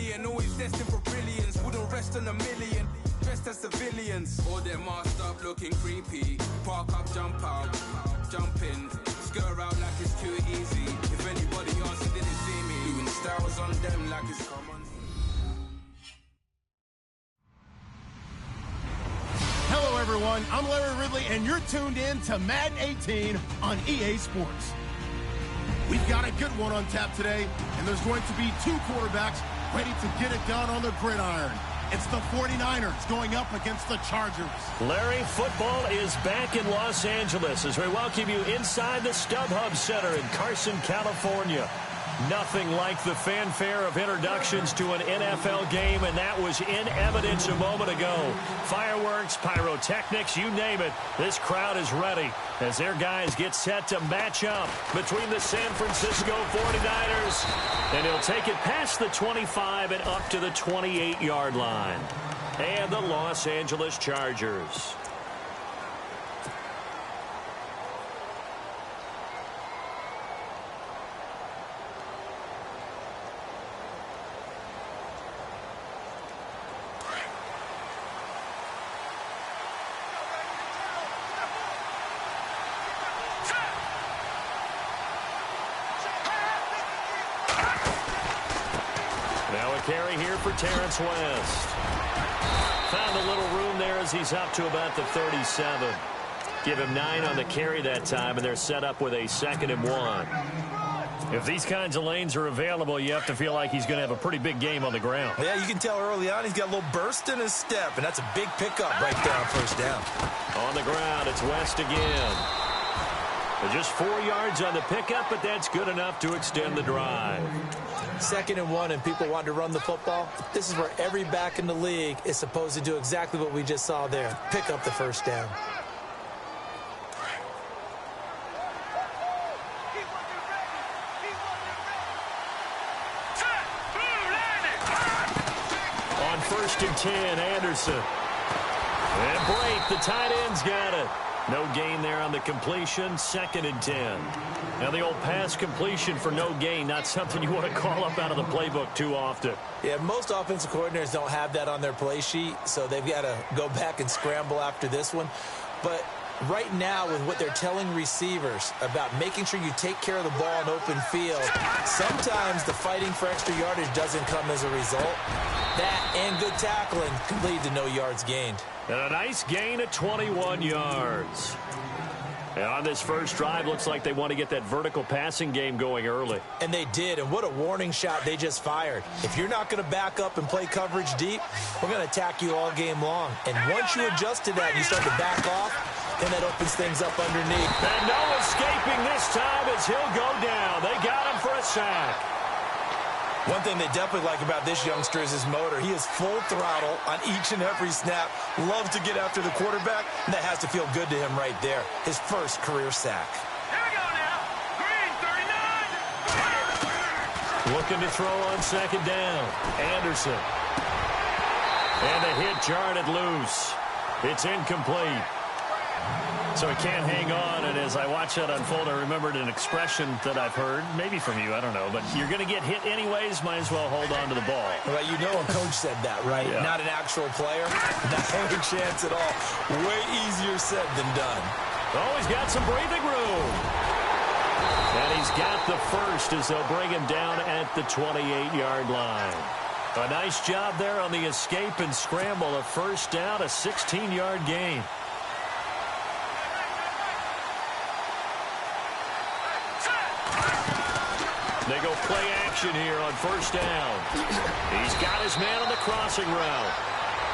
million, always destined for brilliance. Wouldn't rest on a million, dressed as civilians. All them masked up looking creepy. Park up, jump out, jump in. Skirt out like it's too easy. If anybody else didn't see me, doing styles on them like it's common. Hello, everyone. I'm Larry Ridley, and you're tuned in to Madden 18 on EA Sports. We've got a good one on tap today, and there's going to be two quarterbacks ready to get it done on the gridiron. It's the 49ers going up against the Chargers. Larry, football is back in Los Angeles as we welcome you inside the StubHub Center in Carson, California. Nothing like the fanfare of introductions to an NFL game, and that was in evidence a moment ago. Fireworks, pyrotechnics, you name it. This crowd is ready as their guys get set to match up between the San Francisco 49ers. And he'll take it past the 25 and up to the 28-yard line. And the Los Angeles Chargers. Carry here for Terrence West. Found a little room there as he's up to about the 37. Give him 9 on the carry that time, and they're set up with a 2nd and 1. If these kinds of lanes are available, you have to feel like he's going to have a pretty big game on the ground. Yeah, you can tell early on he's got a little burst in his step, and that's a big pickup right there on first down. On the ground, it's West again. Just 4 yards on the pickup, but that's good enough to extend the drive. 2nd and 1, and people want to run the football. This is where every back in the league is supposed to do exactly what we just saw there. Pick up the first down. On 1st and 10, Anderson. And break, the tight end's got it. No gain there on the completion, 2nd and 10. Now the old pass completion for no gain, not something you want to call up out of the playbook too often. Yeah, most offensive coordinators don't have that on their play sheet, so they've got to go back and scramble after this one. But right now, with what they're telling receivers about making sure you take care of the ball in open field, sometimes the fighting for extra yardage doesn't come as a result. That and good tackling can lead to no yards gained. And a nice gain of 21 yards. And on this first drive, looks like they want to get that vertical passing game going early. And they did, and what a warning shot they just fired. If you're not going to back up and play coverage deep, we're going to attack you all game long. And once you adjust to that and you start to back off, then that opens things up underneath. And no escaping this time as he'll go down. They got him for a sack. One thing they definitely like about this youngster is his motor. He is full throttle on each and every snap. Loves to get after the quarterback, and that has to feel good to him right there. His first career sack. Here we go now. Green, 39. Looking to throw on 2nd down. Anderson. And the hit jarred it loose. It's incomplete. So he can't hang on, and as I watch that unfold, I remembered an expression that I've heard, maybe from you, I don't know, but you're going to get hit anyways, might as well hold on to the ball. Well, you know a coach said that, right? Yeah. Not an actual player. Not a chance at all. Way easier said than done. Oh, he's got some breathing room. And he's got the first as they'll bring him down at the 28-yard line. A nice job there on the escape and scramble. A first down, a 16-yard gain. They go play action here on first down. He's got his man on the crossing route.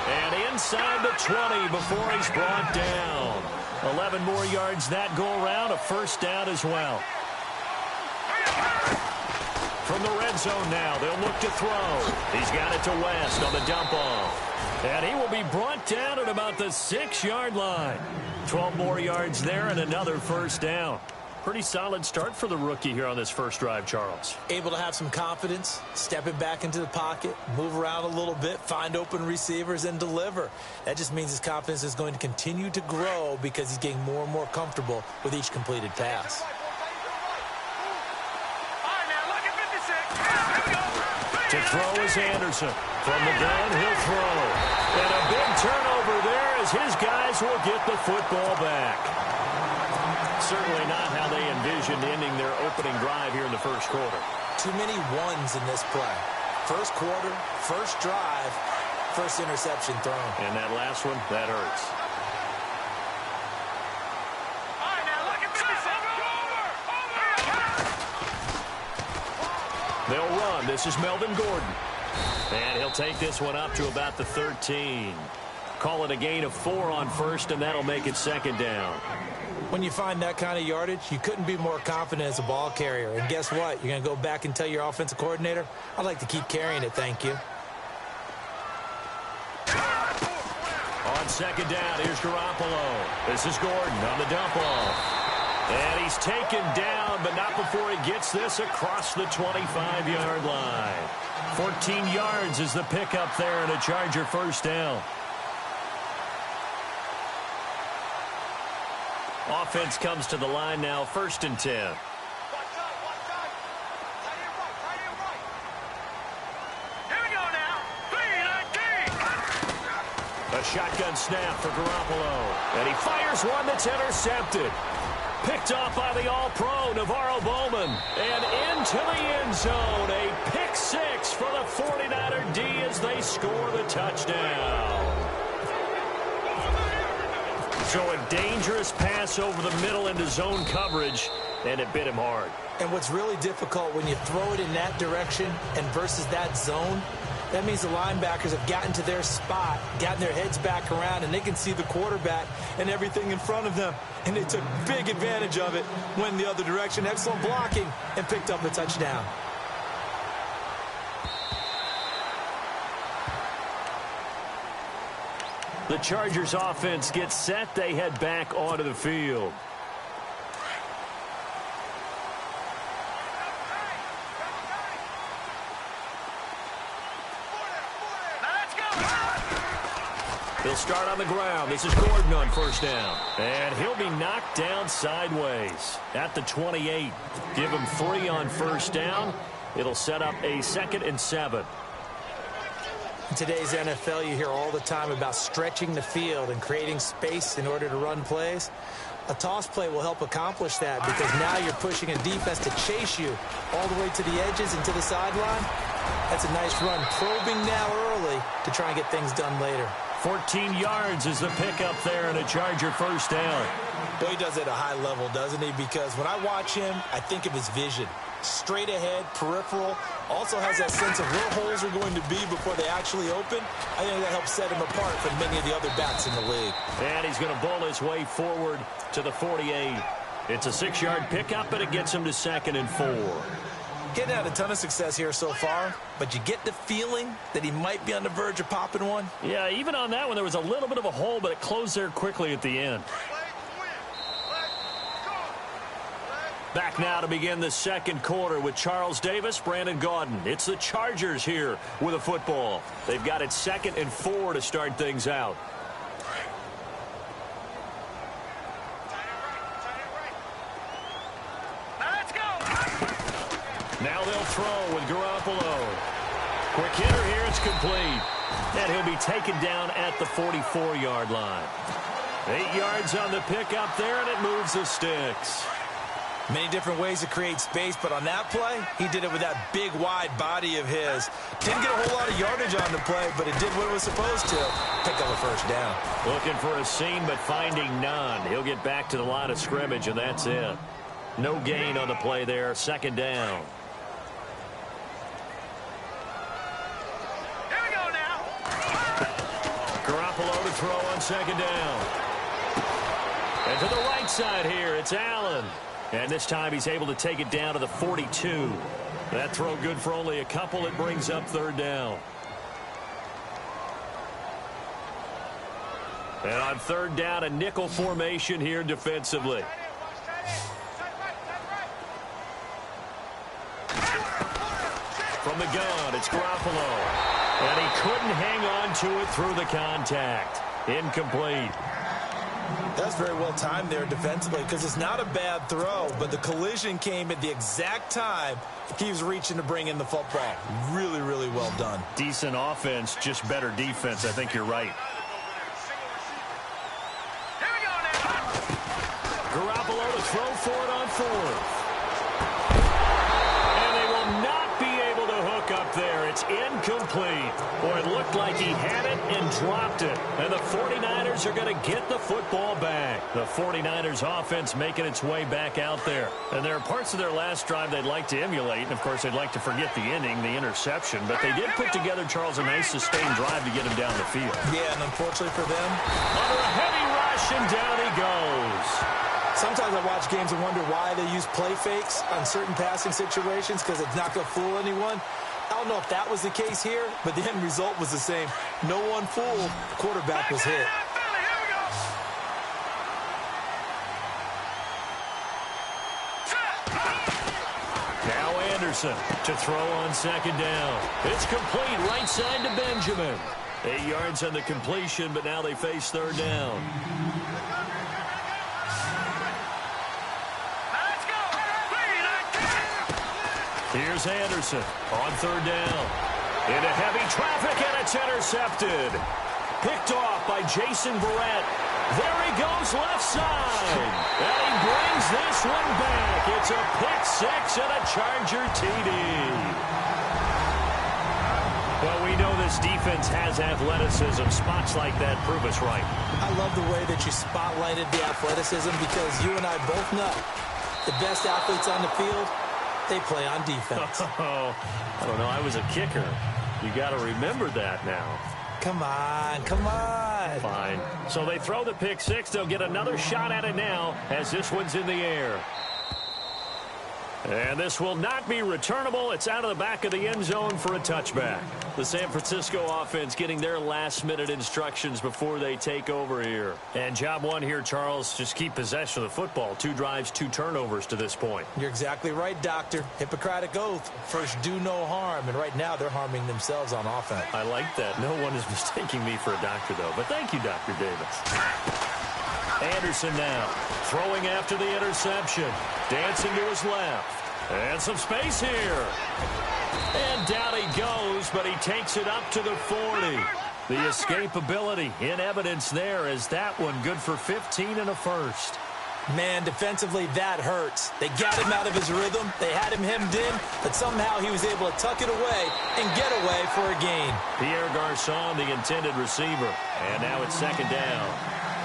And inside the 20 before he's brought down. 11 more yards that go around, a first down as well. From the red zone now, they'll look to throw. He's got it to West on the dump off. And he will be brought down at about the 6-yard line. 12 more yards there and another first down. Pretty solid start for the rookie here on this first drive, Charles. Able to have some confidence, stepping back into the pocket, move around a little bit, find open receivers, and deliver. That just means his confidence is going to continue to grow because he's getting more and more comfortable with each completed pass. All right, now, look at 56. Here we go. To throw is Anderson. From the gun, he'll throw. And a big turnover there as his guys will get the football back. Certainly not how they envisioned ending their opening drive here in the first quarter. Too many ones in this play. First quarter, first drive, first interception thrown. And that last one, that hurts. All right, now look at this. They'll run. This is Melvin Gordon. And he'll take this one up to about the 13. Call it a gain of 4 on first, and that'll make it second down. When you find that kind of yardage, you couldn't be more confident as a ball carrier. And guess what? You're going to go back and tell your offensive coordinator, I'd like to keep carrying it, thank you. On second down, here's Garoppolo. This is Gordon on the dump off. And he's taken down, but not before he gets this across the 25-yard line. 14 yards is the pickup there, and a Charger first down. Offense comes to the line now, 1st and 10. A shotgun snap for Garoppolo. And he fires one that's intercepted. Picked off by the All-Pro, Navarro Bowman. And into the end zone. A pick 6 for the 49er D as they score the touchdown. So a dangerous pass over the middle into zone coverage, and it bit him hard. And what's really difficult when you throw it in that direction and versus that zone, that means the linebackers have gotten to their spot, gotten their heads back around, and they can see the quarterback and everything in front of them. And they took big advantage of it, went the other direction, excellent blocking, and picked up the touchdown. The Chargers offense gets set. They head back onto the field. He'll start on the ground. This is Gordon on first down. And he'll be knocked down sideways at the 28. Give him 3 on first down. It'll set up a 2nd and 7. In today's NFL, you hear all the time about stretching the field and creating space in order to run plays. A toss play will help accomplish that because now you're pushing a defense to chase you all the way to the edges and to the sideline. That's a nice run, probing now early to try and get things done later. 14 yards is the pickup there and a Charger first down. Boy, he does it at a high level, doesn't he? Because when I watch him, I think of his vision. Straight ahead, peripheral, also has that sense of where holes are going to be before they actually open. I think that helps set him apart from many of the other backs in the league. And he's going to bowl his way forward to the 48. It's a 6-yard pickup, and it gets him to 2nd and 4. Getting had a ton of success here so far, but you get the feeling that he might be on the verge of popping one. Yeah, even on that one, there was a little bit of a hole, but it closed there quickly at the end. Back now to begin the second quarter with Charles Davis, Brandon Gaudin. It's the Chargers here with a football. They've got it 2nd and 4 to start things out. Now they'll throw with Garoppolo. Quick hitter here, it's complete. And he'll be taken down at the 44-yard line. 8 yards on the pickup there, and it moves the sticks. Many different ways to create space, but on that play, he did it with that big, wide body of his. Didn't get a whole lot of yardage on the play, but it did what it was supposed to. Pick up a first down. Looking for a seam, but finding none. He'll get back to the line of scrimmage, and that's it. No gain on the play there, 2nd down. Here we go now. Garoppolo to throw on 2nd down. And to the right side here, it's Allen. And this time he's able to take it down to the 42. That throw good for only a couple. It brings up 3rd down. And on 3rd down, a nickel formation here defensively. From the gun, it's Garoppolo. And he couldn't hang on to it through the contact. Incomplete. That's very well timed there defensively because it's not a bad throw, but the collision came at the exact time he was reaching to bring in the football. Really, really well done. Decent offense, just better defense. I think you're right. Here we go now. Garoppolo to throw for it on fourth. And they will not be able to hook up there. It's incomplete. Boy, it looked like he had it and dropped it. And the 49ers are going to get the football back. The 49ers offense making its way back out there. And there are parts of their last drive they'd like to emulate. And, of course, they'd like to forget the inning, the interception. But they did put together, Charles, a nice sustained drive to get him down the field. Yeah, and unfortunately for them, under a heavy rush, and down he goes. sometimes I watch games and wonder why they use play fakes on certain passing situations because it's not going to fool anyone. I don't know if that was the case here, but the end result was the same. No one fooled. The quarterback was hit. Now Anderson to throw on second down. It's complete right side to Benjamin. 8 yards on the completion, but now they face third down. Here's Anderson on third down. Into heavy traffic, and it's intercepted. Picked off by Jason Barrett. There he goes left side. And he brings this one back. It's a pick six and a Charger TD. Well, we know this defense has athleticism. Spots like that prove us right. I love the way that you spotlighted the athleticism because you and I both know the best athletes on the field, they play on defense. Oh, I don't know. I was a kicker. You got to remember that now. Come on, come on. Fine. So they throw the pick six. They'll get another shot at it now as this one's in the air. And this will not be returnable. It's out of the back of the end zone for a touchback. The San Francisco offense getting their last-minute instructions before they take over here. And job one here, Charles, just keep possession of the football. 2 drives, 2 turnovers to this point. You're exactly right, Doctor. Hippocratic oath. First, do no harm. And right now, they're harming themselves on offense. I like that. No one is mistaking me for a doctor, though. But thank you, Dr. Davis. Anderson now throwing after the interception. Dancing to his left. And some space here. And down he goes, but he takes it up to the 40. The escapability in evidence there as that one good for 15 and a first. Man, defensively, that hurts. They got him out of his rhythm. They had him hemmed in, but somehow he was able to tuck it away and get away for a gain. Pierre Garçon, the intended receiver. And now it's second down.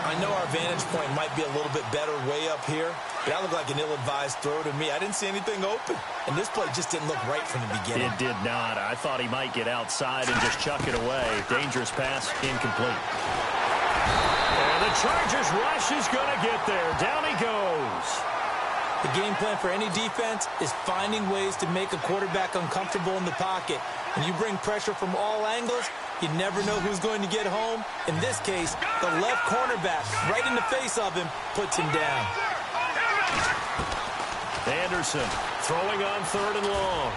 I know our vantage point might be a little bit better way up here, but that looked like an ill-advised throw to me. I didn't see anything open, and this play just didn't look right from the beginning. It did not. I thought he might get outside and just chuck it away. Dangerous pass, incomplete. And the Chargers rush is going to get there. Down he goes. The game plan for any defense is finding ways to make a quarterback uncomfortable in the pocket. When you bring pressure from all angles, you never know who's going to get home. In this case, the left cornerback, right in the face of him, puts him down. Anderson throwing on third and long.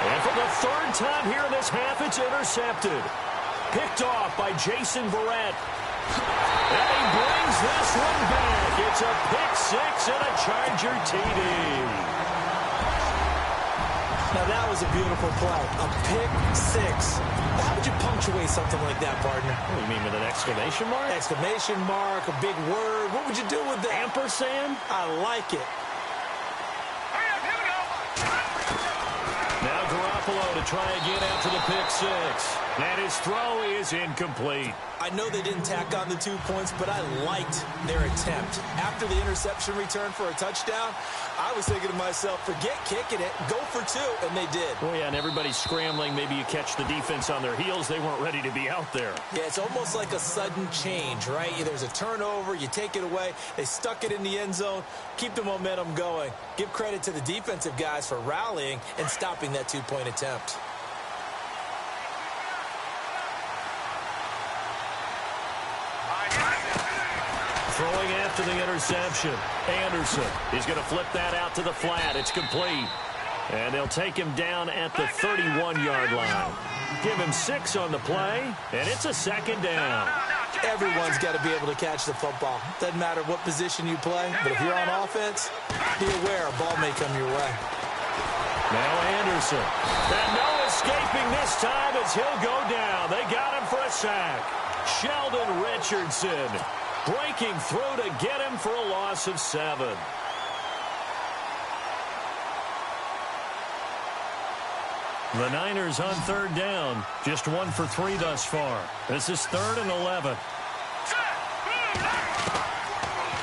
And for the third time here in this half, it's intercepted. Picked off by Jason Barrett. And he brings this one back. It's a pick six and a Charger TD. Now, that was a beautiful play. A pick six. How would you punctuate something like that, partner? What do you mean, with an exclamation mark? Exclamation mark, a big word. What would you do with that? Ampersand? I like it. Now Garoppolo to try again after the pick six. And his throw is incomplete. I know they didn't tack on the 2 points, but I liked their attempt. After the interception return for a touchdown, I was thinking to myself, forget kicking it, go for 2, and they did. Oh, yeah, and everybody's scrambling. Maybe you catch the defense on their heels. They weren't ready to be out there. Yeah, it's almost like a sudden change, right? There's a turnover, you take it away, they stuck it in the end zone, keep the momentum going. Give credit to the defensive guys for rallying and stopping that 2-point attempt. Throwing after the interception. Anderson is going to flip that out to the flat. It's complete. And they'll take him down at the 31-yard line. Give him 6 on the play, and it's a second down. Everyone's got to be able to catch the football. Doesn't matter what position you play, but if you're on offense, be aware a ball may come your way. Now Anderson. And no escaping this time as he'll go down. They got him for a sack. Sheldon Richardson breaking through to get him for a loss of 7. The Niners on 3rd down. Just 1 for 3 thus far. This is 3rd and 11.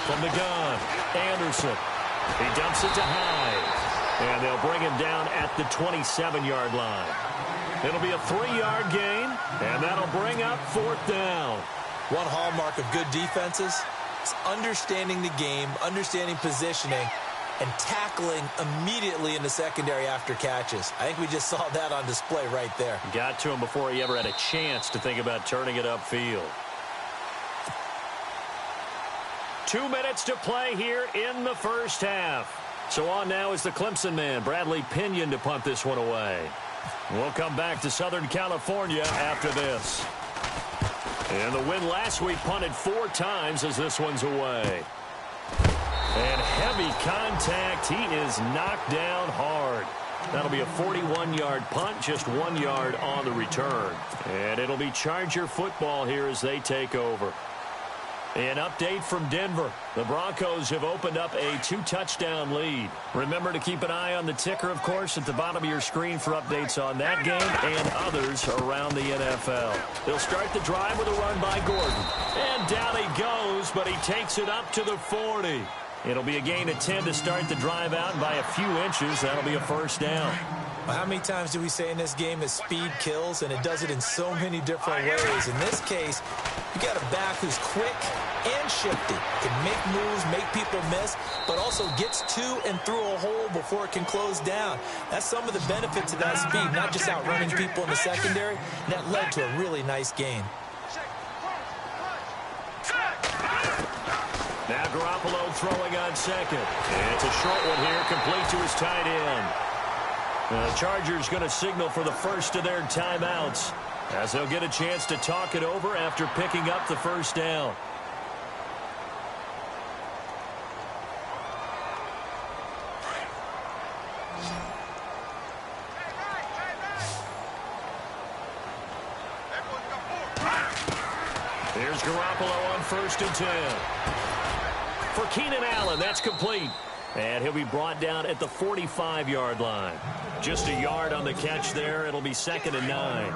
From the gun, Anderson. He dumps it to Hyde. And they'll bring him down at the 27-yard line. It'll be a 3-yard gain, and that'll bring up 4th down. One hallmark of good defenses is understanding the game, understanding positioning, and tackling immediately in the secondary after catches. I think we just saw that on display right there. Got to him before he ever had a chance to think about turning it upfield. 2 minutes to play here in the first half. So on now is the Clemson man, Bradley Pinion, to punt this one away. We'll come back to Southern California after this. And the win last week punted 4 times as this one's away. And heavy contact. He is knocked down hard. That'll be a 41-yard punt, just 1 yard on the return. And it'll be Charger football here as they take over. An update from Denver. The Broncos have opened up a 2-touchdown lead. Remember to keep an eye on the ticker, of course, at the bottom of your screen for updates on that game and others around the NFL. They'll start the drive with a run by Gordon. And down he goes, but he takes it up to the 40. It'll be a gain of 10 to start the drive out, and by a few inches, that'll be a first down. Well, how many times do we say in this game that speed kills, and it does it in so many different ways? In this case, you got a back who's quick and shifty, can make moves, make people miss, but also gets to and through a hole before it can close down. That's some of the benefits of that speed, not just outrunning people in the secondary. That led to a really nice gain. Now Garoppolo throwing on second. And it's a short one here, complete to his tight end. The Chargers going to signal for the first of their timeouts as they'll get a chance to talk it over after picking up the first down. Here's Garoppolo on 1st and 10. For Keenan Allen, that's complete. And he'll be brought down at the 45-yard line. Just a yard on the catch there. It'll be 2nd and 9.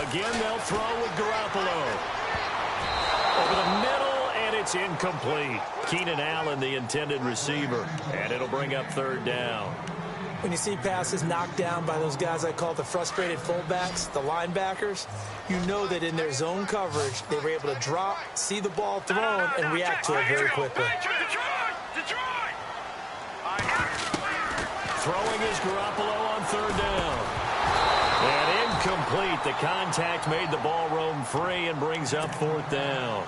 Again, they'll throw with Garoppolo. Over the middle, and it's incomplete. Keenan Allen, the intended receiver. And it'll bring up 3rd down. When you see passes knocked down by those guys I call the frustrated fullbacks, the linebackers, you know that in their zone coverage, they were able to drop, see the ball thrown, and react to it very quickly. Throwing is Garoppolo on 3rd down. And incomplete. The contact made the ball roam free and brings up 4th down.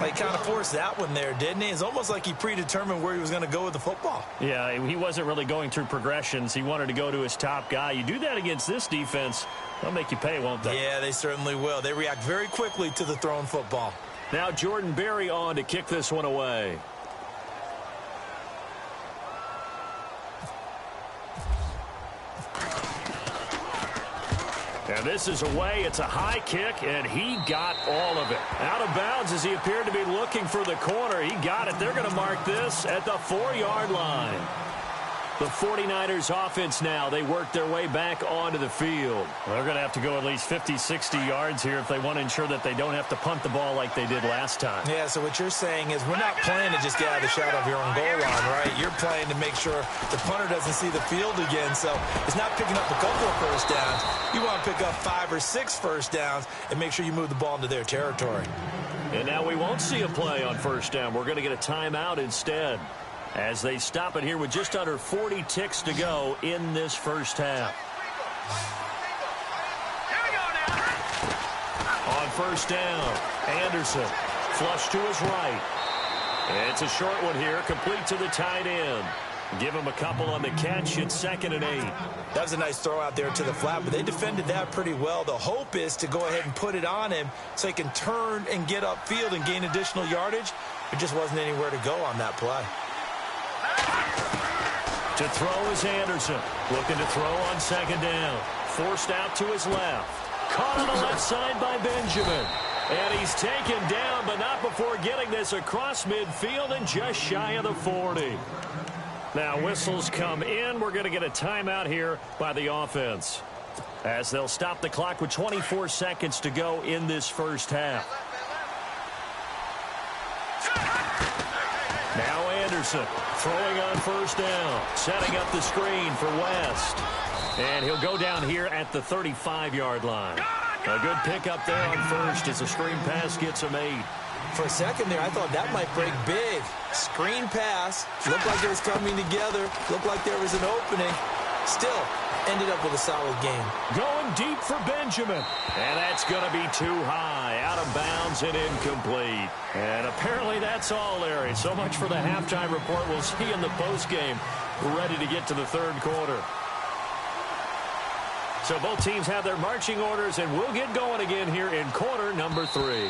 He kind of forced that one there, didn't he? It's almost like he predetermined where he was going to go with the football. Yeah, he wasn't really going through progressions. He wanted to go to his top guy. You do that against this defense, they'll make you pay, won't they? Yeah, they certainly will. They react very quickly to the thrown football. Now Jordan Berry on to kick this one away. And this is away. It's a high kick, and he got all of it. Out of bounds as he appeared to be looking for the corner. He got it. They're going to mark this at the 4-yard line. The 49ers offense now, they work their way back onto the field. They're going to have to go at least 50, 60 yards here if they want to ensure that they don't have to punt the ball like they did last time. Yeah, so what you're saying is we're not playing to just get out of the shadow of your own goal line, right? You're playing to make sure the punter doesn't see the field again. So it's not picking up a couple of first downs. You want to pick up 5 or 6 first downs and make sure you move the ball into their territory. And now we won't see a play on first down. We're going to get a timeout instead, as they stop it here with just under 40 ticks to go in this first half. On first down, Anderson, flush to his right. And it's a short one here, complete to the tight end. Give him a couple on the catch. It's 2nd and 8. That was a nice throw out there to the flat, but they defended that pretty well. The hope is to go ahead and put it on him so he can turn and get upfield and gain additional yardage. There just wasn't anywhere to go on that play. To throw is Anderson. Looking to throw on 2nd down. Forced out to his left. Caught on the left side by Benjamin. And he's taken down, but not before getting this across midfield and just shy of the 40. Now whistles come in. We're going to get a timeout here by the offense, as they'll stop the clock with 24 seconds to go in this first half. Now Anderson throwing on 1st down, setting up the screen for West. And he'll go down here at the 35-yard line. A good pickup there on 1st as a screen pass gets him 8. For a second there, I thought that might break big. Screen pass. Looked like it was coming together. Looked like there was an opening. Still, ended up with a solid game. Going deep for Benjamin. And that's going to be too high. Out of bounds and incomplete. And apparently that's all, Larry. So much for the halftime report. We'll see in the postgame. We're ready to get to the 3rd quarter. So both teams have their marching orders, and we'll get going again here in quarter number 3.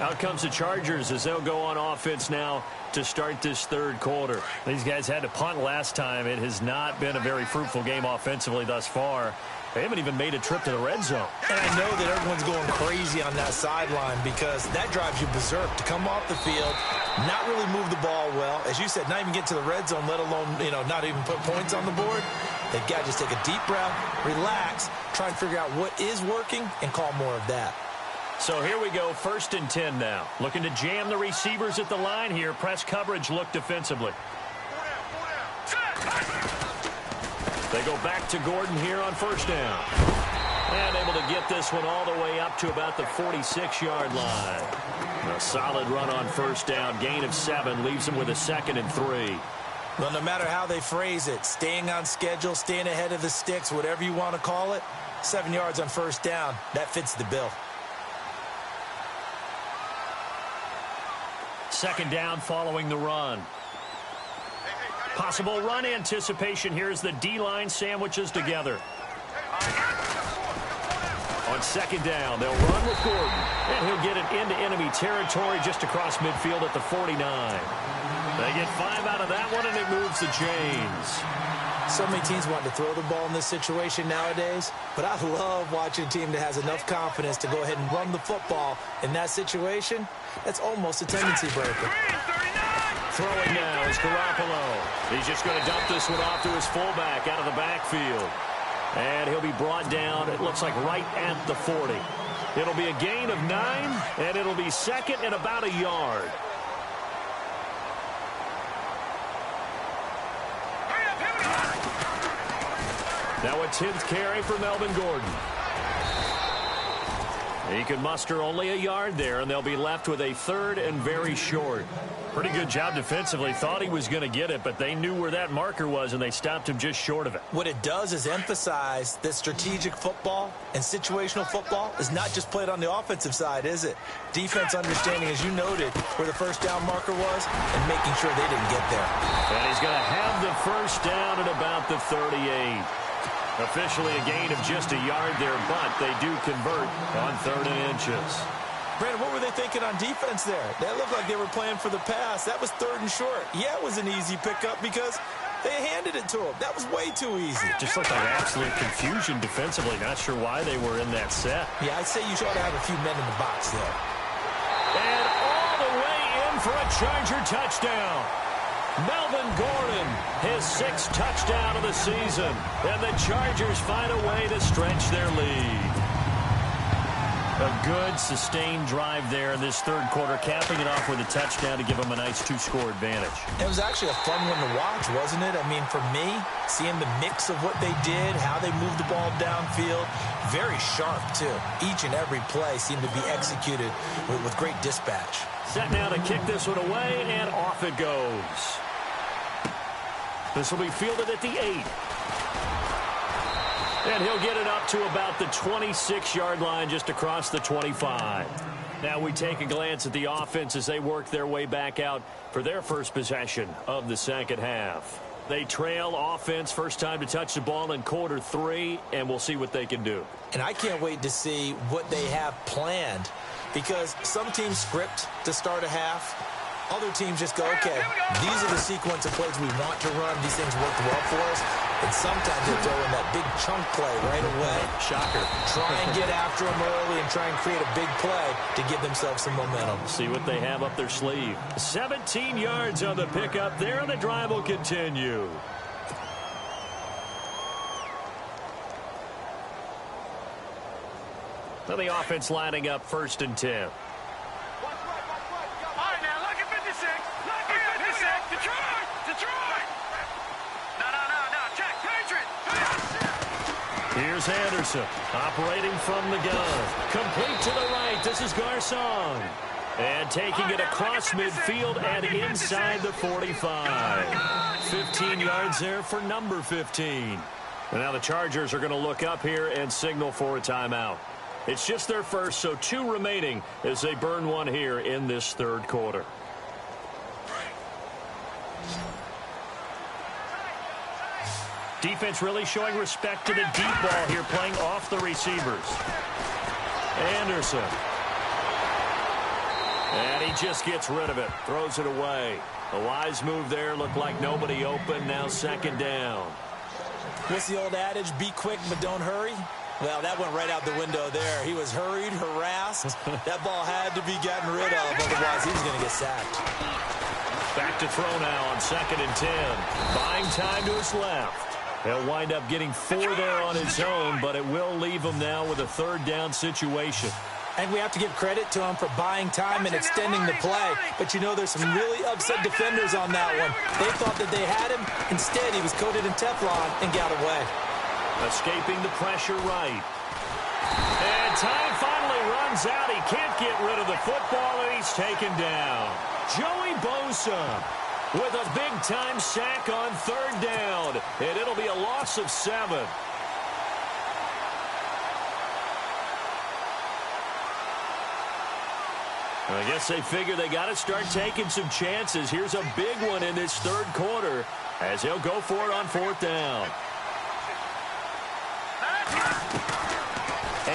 Out comes the Chargers as they'll go on offense now to start this 3rd quarter. These guys had to punt last time. It has not been a very fruitful game offensively thus far. They haven't even made a trip to the red zone. And I know that everyone's going crazy on that sideline because that drives you berserk to come off the field, not really move the ball well. As you said, not even get to the red zone, let alone, not even put points on the board. They've got to just take a deep breath, relax, try and figure out what is working, and call more of that. So here we go, 1st and 10 now. Looking to jam the receivers at the line here. Press coverage look defensively. They go back to Gordon here on 1st down. And able to get this one all the way up to about the 46-yard line. A solid run on 1st down. Gain of 7 leaves them with a 2nd and 3. Well, no matter how they phrase it, staying on schedule, staying ahead of the sticks, whatever you want to call it, 7 yards on 1st down, that fits the bill. 2nd down following the run. Possible run anticipation here as the D-line sandwiches together. On 2nd down, they'll run with Gordon. And he'll get it into enemy territory just across midfield at the 49. They get 5 out of that one, and it moves the chains. So many teams want to throw the ball in this situation nowadays, but I love watching a team that has enough confidence to go ahead and run the football in that situation. That's almost a tendency breaker. Throwing now is Garoppolo. He's just going to dump this one off to his fullback out of the backfield. And he'll be brought down, it looks like, right at the 40. It'll be a gain of 9, and it'll be 2nd and about a yard. Now a 10th carry for Melvin Gordon. He can muster only a yard there, and they'll be left with a 3rd and very short. Pretty good job defensively. Thought he was going to get it, but they knew where that marker was, and they stopped him just short of it. What it does is emphasize that strategic football and situational football is not just played on the offensive side, is it? Defense understanding, as you noted, where the 1st down marker was and making sure they didn't get there. And he's going to have the 1st down at about the 38. Officially a gain of just a yard there, but they do convert on 3rd and inches. Brandon, what were they thinking on defense there? That looked like they were playing for the pass. That was 3rd and short. Yeah, it was an easy pickup because they handed it to him. That was way too easy. Just looked like absolute confusion defensively. Not sure why they were in that set. Yeah, I'd say you ought to have a few men in the box there. And all the way in for a Charger touchdown. Melvin Gordon, his 6th touchdown of the season. And the Chargers find a way to stretch their lead. A good, sustained drive there in this 3rd quarter, capping it off with a touchdown to give them a nice 2-score advantage. It was actually a fun one to watch, wasn't it? I mean, for me, seeing the mix of what they did, how they moved the ball downfield, very sharp, too. Each and every play seemed to be executed with great dispatch. Set now to kick this one away, and off it goes. This will be fielded at the 8. And he'll get it up to about the 26-yard line, just across the 25. Now we take a glance at the offense as they work their way back out for their first possession of the second half. They trail offense, first time to touch the ball in quarter 3, and we'll see what they can do. And I can't wait to see what they have planned, because some teams script to start a half. Other teams just go, okay, these are the sequence of plays we want to run. These things worked well for us. And sometimes they throw in that big chunk play right away. Shocker. Try and get after them early and try and create a big play to give themselves some momentum. See what they have up their sleeve. 17 yards on the pickup there, and the drive will continue. So the offense lining up 1st and 10. Here's Anderson, operating from the gun. Complete to the right. This is Garcon. And taking it across midfield and inside the 45. 15 yards there for number 15. And now the Chargers are going to look up here and signal for a timeout. It's just their first, so 2 remaining as they burn one here in this third quarter. Defense really showing respect to the deep ball here, playing off the receivers. Anderson. And he just gets rid of it, throws it away. A wise move there, looked like nobody open, now 2nd down. What's the old adage, be quick but don't hurry? Well, that went right out the window there. He was hurried, harassed. That ball had to be gotten rid of, otherwise he was going to get sacked. Back to throw now on 2nd and 10. Buying time to his left. He'll wind up getting 4 there on his own, but it will leave him now with a 3rd down situation. And we have to give credit to him for buying time and extending the play. But you know, there's some really upset defenders on that one. They thought that they had him. Instead, he was coated in Teflon and got away. Escaping the pressure right. And time finally runs out. He can't get rid of the football, and he's taken down. Joey Bosa with a big-time sack on 3rd down, and it'll be a loss of 7. I guess they figure they got to start taking some chances. Here's a big one in this 3rd quarter as he'll go for it on 4th down.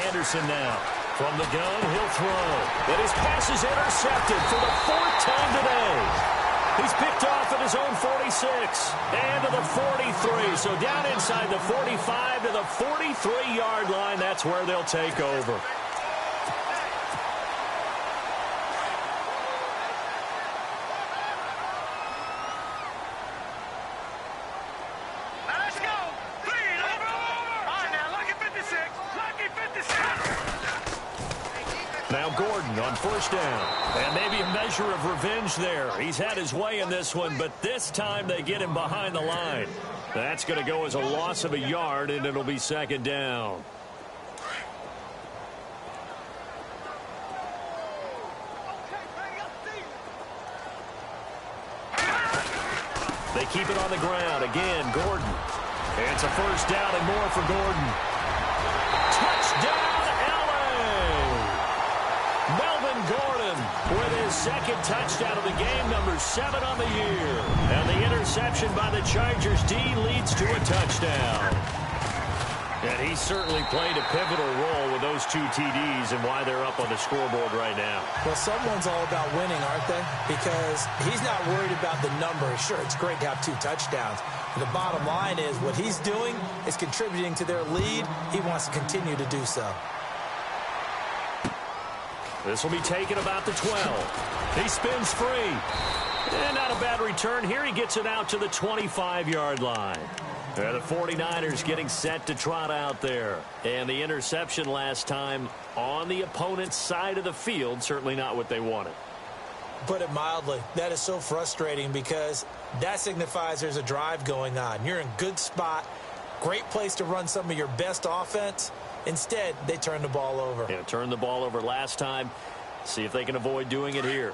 Anderson now. From the gun, he'll throw. And his pass is intercepted for the 4th time today. He's picked off at his own 46 and to the 43. So down inside the 45 to the 43-yard line. That's where they'll take over. Let's go. Clean. Over. All right, now, lucky 56. Lucky 56. Now Gordon on 1st down. And maybe a measure of revenge there. He's had his way in this one, but this time they get him behind the line. That's going to go as a loss of a yard, and it'll be 2nd down. They keep it on the ground. Again, Gordon. It's a 1st down and more for Gordon. Touchdown! Gordon with his 2nd touchdown of the game, number 7 on the year. And the interception by the Chargers D leads to a touchdown. And he certainly played a pivotal role with those 2 TDs and why they're up on the scoreboard right now. Well, someone's all about winning, aren't they? Because he's not worried about the number. Sure, it's great to have 2 touchdowns. But the bottom line is what he's doing is contributing to their lead. He wants to continue to do so. This will be taken about the 12. He spins free. And not a bad return here. He gets it out to the 25-yard line. The 49ers getting set to trot out there. And the interception last time on the opponent's side of the field, certainly not what they wanted. Put it mildly, that is so frustrating because that signifies there's a drive going on. You're in good spot, great place to run some of your best offense. Instead, they turn the ball over. Yeah, turned the ball over last time. See if they can avoid doing it here.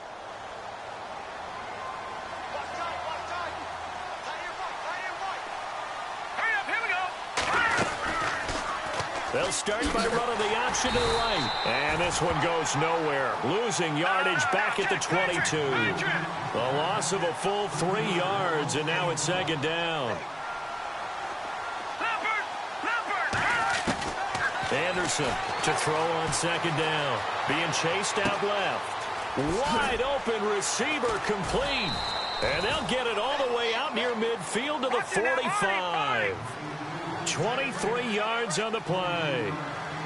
They'll start by running the option to the right. And this one goes nowhere. Losing yardage back at the 22. The loss of a full 3 yards, and now it's second down. Anderson to throw on second down. Being chased out left. Wide open receiver complete. And they'll get it all the way out near midfield to the 45. 23 yards on the play.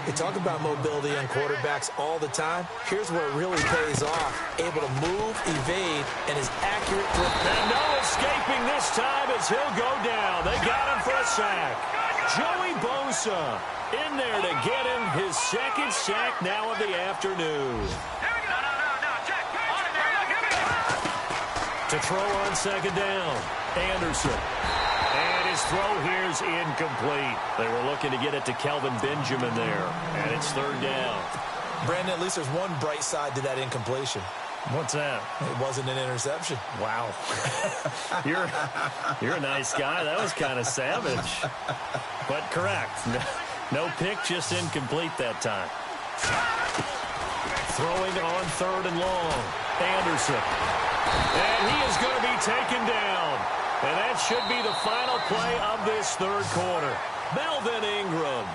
They talk about mobility on quarterbacks all the time. Here's where it really pays off. Able to move, evade, and is accurate. And no escaping this time as he'll go down. They got him for a sack. Joey Bosa in there to get him his second sack now of the afternoon. To throw on second down, Anderson. And his throw here is incomplete. They were looking to get it to Kelvin Benjamin there, and it's third down. Brandon, at least there's one bright side to that incompletion. What's that? It wasn't an interception. Wow. You're a nice guy. That was kind of savage. But correct. No pick, just incomplete that time. Throwing on third and long. Anderson. And he is going to be taken down. And that should be the final play of this third quarter. Melvin Ingram.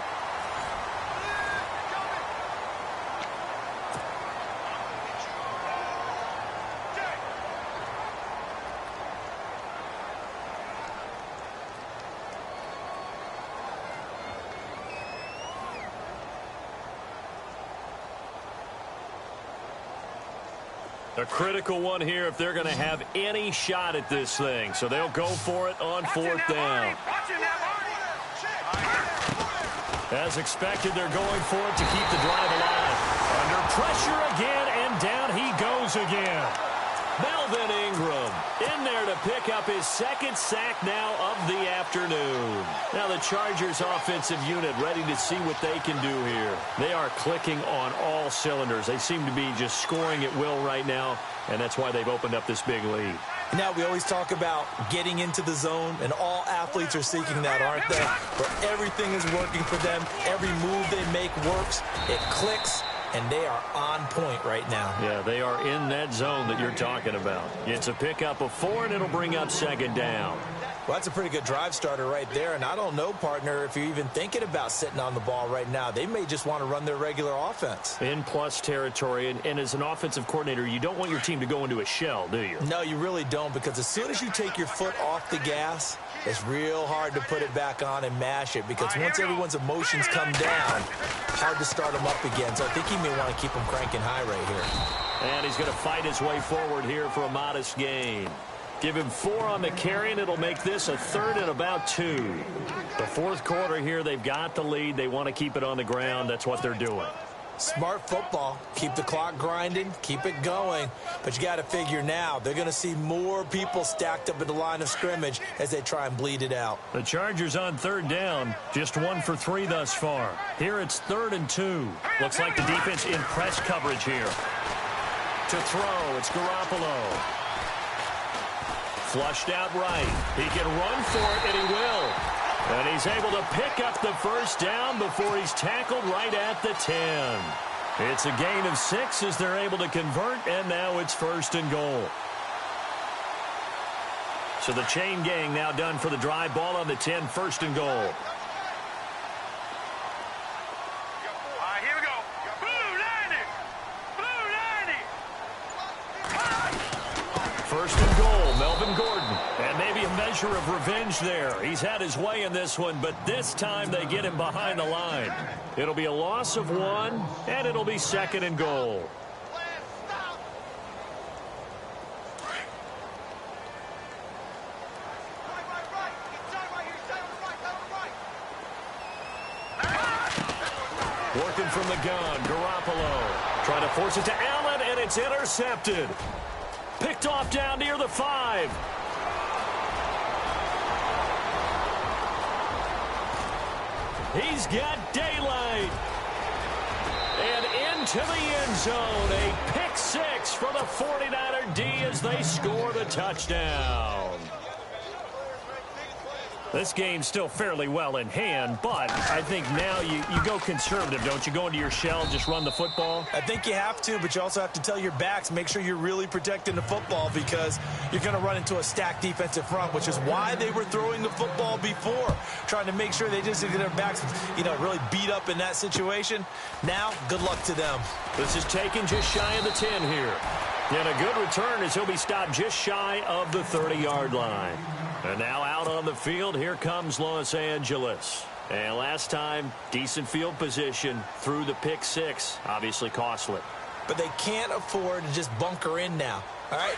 A critical one here if they're going to have any shot at this thing. So they'll go for it on fourth down. As expected, they're going for it to keep the drive alive. Under pressure again, and down he goes again. Melvin Ingram in there to pick up his second sack now of the afternoon. Now the Chargers offensive unit ready to see what they can do here. They are clicking on all cylinders. They seem to be just scoring at will right now, and that's why they've opened up this big lead. Now, we always talk about getting into the zone, and all athletes are seeking that, aren't they? Where everything is working for them. Every move they make works. It clicks. And they are on point right now. Yeah, they are in that zone that you're talking about. It's a pickup of 4, and it'll bring up second down. Well, that's a pretty good drive starter right there. And I don't know, partner, if you're even thinking about sitting on the ball right now. They may just want to run their regular offense. In plus territory. And as an offensive coordinator, you don't want your team to go into a shell, do you? No, you really don't. Because as soon as you take your foot off the gas, it's real hard to put it back on and mash it. Because once everyone's emotions come down, hard to start them up again. So I think he may want to keep them cranking high right here. And he's going to fight his way forward here for a modest gain. Give him 4 on the carry, and it'll make this a third and about 2. The fourth quarter here, they've got the lead. They want to keep it on the ground. That's what they're doing. Smart football. Keep the clock grinding. Keep it going. But you got to figure now, they're going to see more people stacked up at the line of scrimmage as they try and bleed it out. The Chargers on third down. Just 1 for 3 thus far. Here it's 3rd and 2. Looks like the defense in press coverage here. To throw, it's Garoppolo. Flushed out right. He can run for it, and he will. And he's able to pick up the first down before he's tackled right at the 10. It's a gain of 6 as they're able to convert, and now it's 1st and goal. So the chain gang now done for the drive. Ball on the 10, 1st and goal. Here we go. Blue 90. Blue 90. 1st and goal, Melvin Gordon. And maybe a measure of revenge there. He's had his way in this one, but this time they get him behind the line. It'll be a loss of 1, and it'll be 2nd and goal. Working from the gun, Garoppolo. Trying to force it to Allen, and it's intercepted. Picked off down near the 5. He's got daylight. And into the end zone. A pick 6 for the 49er D as they score the touchdown. This game's still fairly well in hand, but I think now you go conservative, don't you? Go into your shell, just run the football? I think you have to, but you also have to tell your backs, make sure you're really protecting the football because you're going to run into a stacked defensive front, which is why they were throwing the football before, trying to make sure they just get their backs, really beat up in that situation. Now, good luck to them. This is taken just shy of the 10 here. And a good return as he'll be stopped just shy of the 30-yard line. And now out on the field, here comes Los Angeles. And last time, decent field position through the pick six. Obviously costly. But they can't afford to just bunker in now. All right,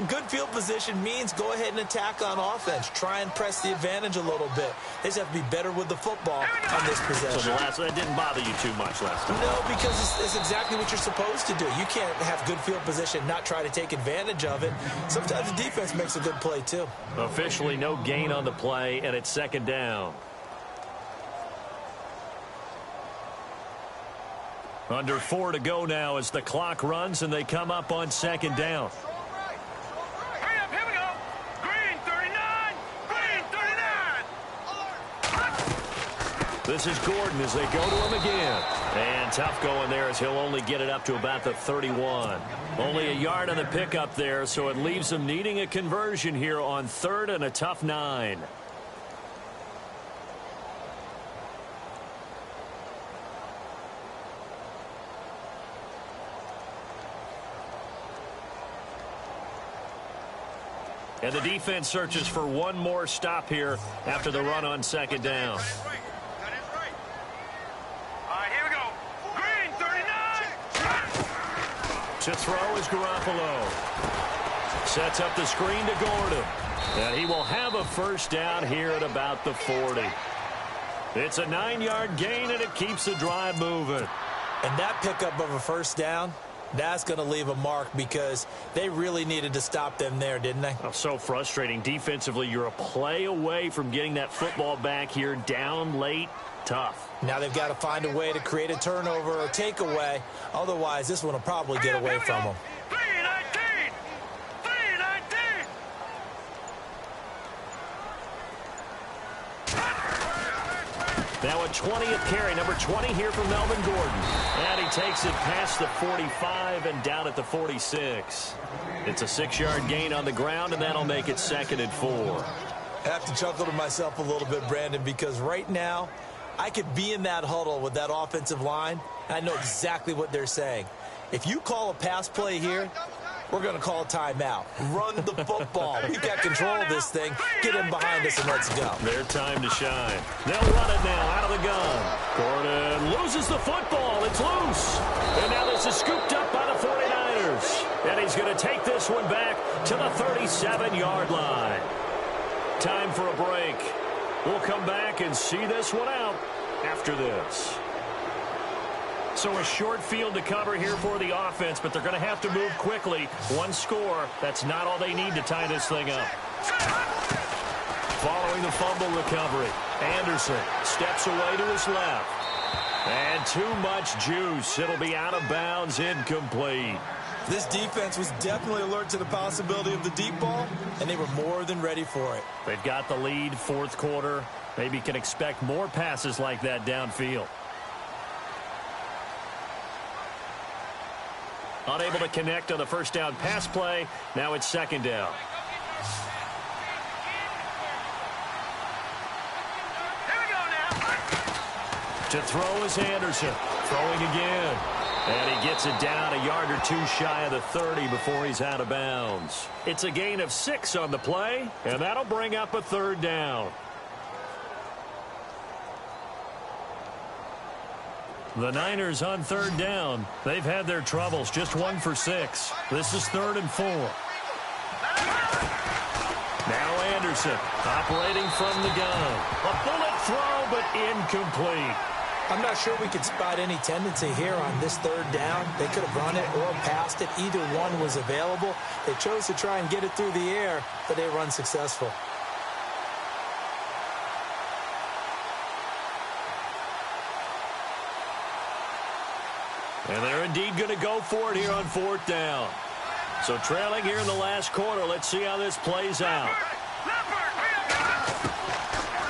good field position means go ahead and attack on offense. Try and press the advantage a little bit. They just have to be better with the football on this possession. So that didn't bother you too much last time? No, because it's exactly what you're supposed to do. You can't have good field position, not try to take advantage of it. Sometimes the defense makes a good play, too. Officially no gain on the play, and it's second down. Under 4 to go now as the clock runs, and they come up on second down. Hurry up, here we go. Green 39, green 39. This is Gordon as they go to him again. And tough going there as he'll only get it up to about the 31. Only a yard on the pickup there, so it leaves them needing a conversion here on third and a tough 9. And the defense searches for one more stop here after the run on second down. All right, here we go. Green 39. To throw is Garoppolo. Sets up the screen to Gordon. And he will have a first down here at about the 40. It's a 9-yard gain, and it keeps the drive moving. And that pickup of a first down, that's going to leave a mark because they really needed to stop them there, didn't they? Oh, so frustrating. Defensively, you're a play away from getting that football back here down late. Tough. Now they've got to find a way to create a turnover or takeaway. Otherwise, this one will probably get away from them. 319. 319. Now a 20th carry, number 20 here from Melvin Gordon. And he takes it past the 45 and down at the 46. It's a 6-yard gain on the ground, and that'll make it 2nd and 4. I have to chuckle to myself a little bit, Brandon, because right now I could be in that huddle with that offensive line, and I know exactly what they're saying. If you call a pass play here, we're going to call a timeout. Run the football. We've got control of this thing. Get in behind us and let's go. Their time to shine. They'll run it now out of the gun. Gordon loses the football. It's loose. And now this is scooped up by the 49ers. And he's going to take this one back to the 37-yard line. Time for a break. We'll come back and see this one out after this. So a short field to cover here for the offense, but they're going to have to move quickly. One score, that's not all they need to tie this thing up. Following the fumble recovery, Anderson steps away to his left. And too much juice. It'll be out of bounds, incomplete. This defense was definitely alert to the possibility of the deep ball, and they were more than ready for it. They've got the lead, fourth quarter. Maybe can expect more passes like that downfield. Unable to connect on the first down pass play. Now it's second down. Here we go now. To throw is Anderson. Throwing again. And he gets it down a yard or two shy of the 30 before he's out of bounds. It's a gain of 6 on the play, and that'll bring up a third down. The Niners on third down. They've had their troubles, just 1 for 6. This is 3rd and 4. Now Anderson operating from the gun. A bullet throw, but incomplete. I'm not sure we could spot any tendency here on this third down. They could have run it or passed it. Either one was available. They chose to try and get it through the air, but they were unsuccessful. And they're indeed going to go for it here on 4th down. So trailing here in the last quarter. Let's see how this plays out.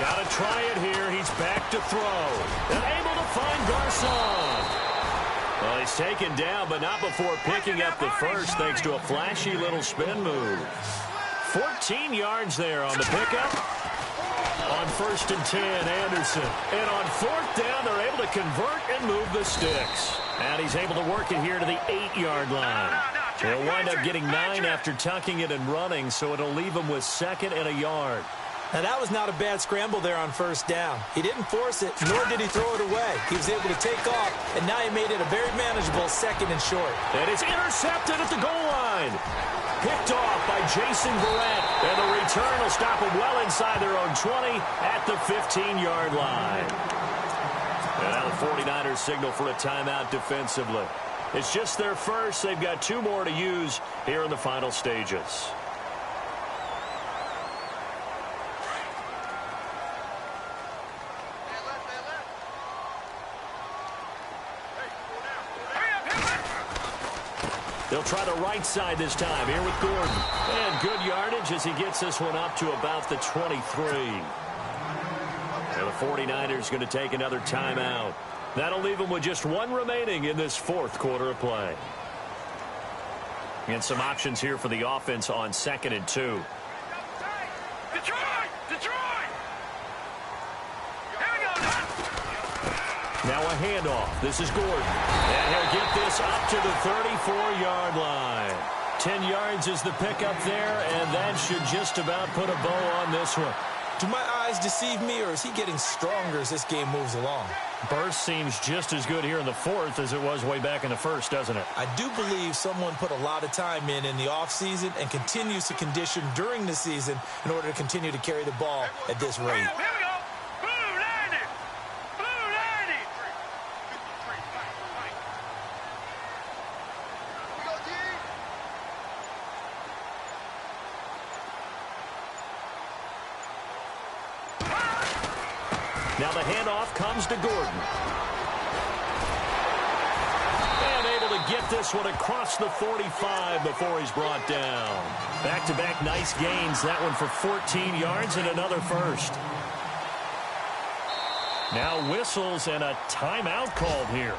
Got to try it here. He's back to throw. And able to find Garcon. Well, he's taken down, but not before picking up the first, thanks to a flashy little spin move. 14 yards there on the pickup. On 1st and 10, Anderson. And on 4th down, they're able to convert and move the sticks. And he's able to work it here to the 8-yard line. He'll wind up getting 9 after tucking it and running, so it'll leave him with 2nd and a yard. Now, that was not a bad scramble there on 1st down. He didn't force it, nor did he throw it away. He was able to take off, and now he made it a very manageable 2nd and short. And it's intercepted at the goal line. Picked off by Jason Barrett, and the return will stop them well inside their own 20 at the 15-yard line. And now the 49ers signal for a timeout defensively. It's just their first. They've got 2 more to use here in the final stages. They'll try the right side this time here with Gordon. And good yardage as he gets this one up to about the 23. And the 49ers going to take another timeout. That'll leave them with just 1 remaining in this 4th quarter of play. And some options here for the offense on 2nd and 2. Detroit! Here we go, Don. Now a handoff. This is Gordon. And he'll get this up to the 34-yard line. 10 yards is the pickup there, and that should just about put a bow on this one. Do my eyes deceive me, or is he getting stronger as this game moves along? Burst seems just as good here in the 4th as it was way back in the 1st, doesn't it? I do believe someone put a lot of time in the offseason and continues to condition during the season in order to continue to carry the ball at this rate. Here we go. Blue 90. Blue 90. Now the handoff comes to Gordon. And able to get this one across the 45 before he's brought down. Back-to-back nice gains. That one for 14 yards and another first. Now whistles and a timeout called here.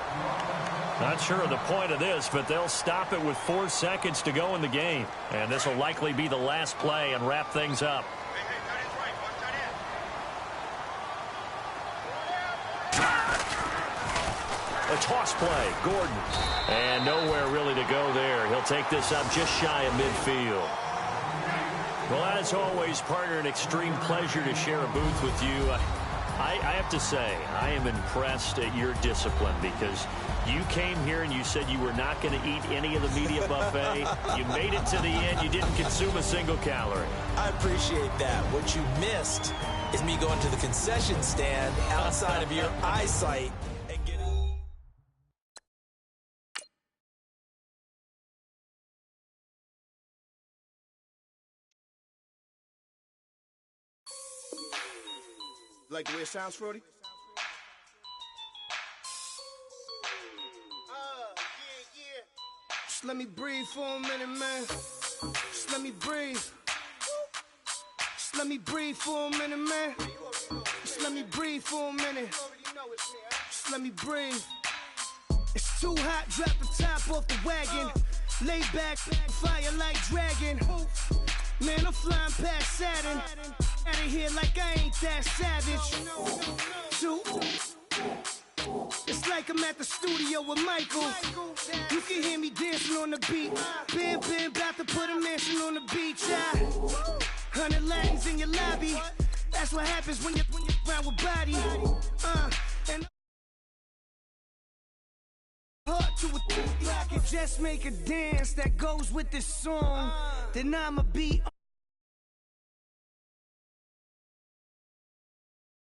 Not sure of the point of this, but they'll stop it with 4 seconds to go in the game. And this will likely be the last play and wrap things up. A toss play, Gordon. And nowhere really to go there. He'll take this up just shy of midfield. Well, as always, partner, an extreme pleasure to share a booth with you. I have to say, I am impressed at your discipline because you came here and you said you were not going to eat any of the media buffet. You made it to the end. You didn't consume a single calorie. I appreciate that. What you missed is me going to the concession stand outside of your eyesight and getting... Like the way it sounds, Frody? Yeah. Just let me breathe for a minute, man. Just let me breathe. Just let me breathe for a minute, man. Just let me breathe for a minute. Just let me breathe. It's too hot, drop the top off the wagon. Lay back, fire like dragon. Man, I'm flying past Saturn. Out of here like I ain't that savage. Two. It's like I'm at the studio with Michael. You can hear me dancing on the beat. Been about to put a mansion on the beach. 100 Latins in your lobby. That's what happens when you're around with body. And heart to a I can just make a dance that goes with this song. Then I'ma be